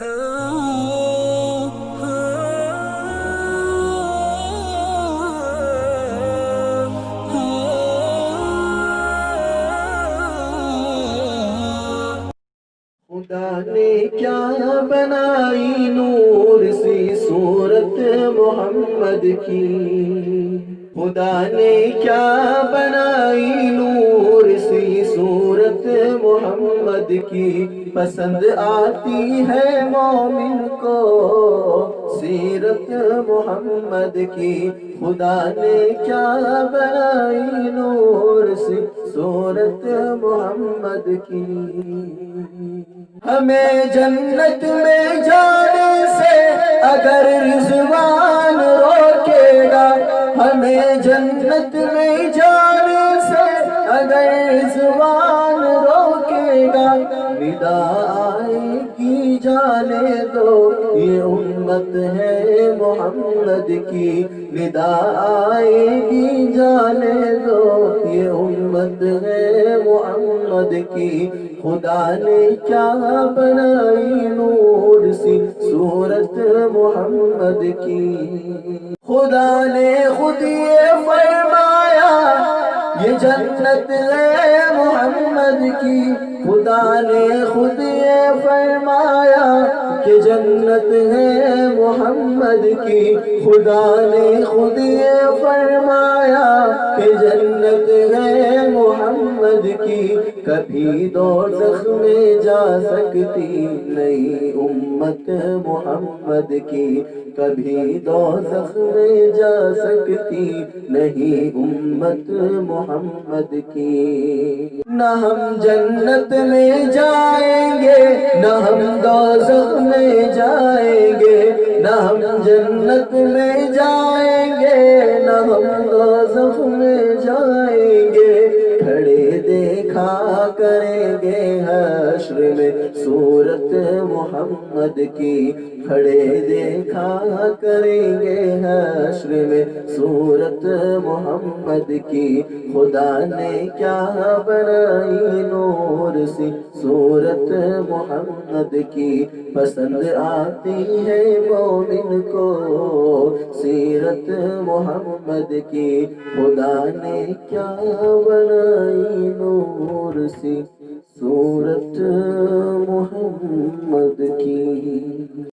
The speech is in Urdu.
خدا نے کیا بنائی نور سی صورت محمد کی، خدا نے کیا بنائی نور سی صورت محمد کی، پسند آتی ہے مومن کو سیرت محمد کی، خدا نے کیا بنائی نور سی صورت محمد کی۔ ہمیں جنت میں جانے سے اگر رضوان روکے گا، ہمیں جنت میں جانے سے اگر رضوان روکے گا، ندا آئے گی جانے دو یہ امت ہے محمد کی، ندا آئے گی جانے دو یہ امت ہے محمد کی، خدا نے کیا بنائی نور سی صورت محمد کی، خدا نے خود یہ فرمایا یہ جنت ہے محمد کی، خدا نے خود یہ فرمایا کہ جنت ہے محمد کی، خدا نے خود یہ فرمایا کہ جنت ہے محمد کی، کبھی دوزخ میں جا سکتی نہیں امت محمد کی، کبھی دوزخ میں جا سکتی نہیں امت محمد کی، نہ ہم جنت میں جائیں گے نہ ہم دوزخ میں جائیں گے، نہ ہم جنت میں جائیں گے نہ ہم دوزخ میں جائیں گے، کھڑے دیکھا کریں گے حشر میں صورت محمد کی، کھڑے دیکھا کریں گے حشر میں صورت محمد کی، خدا نے کیا بنائی نور سی صورت محمد کی، پسند آتی ہے مومن کو سیرت محمد کی، خدا نے کیا بنائی نور سی صورت محمد کی۔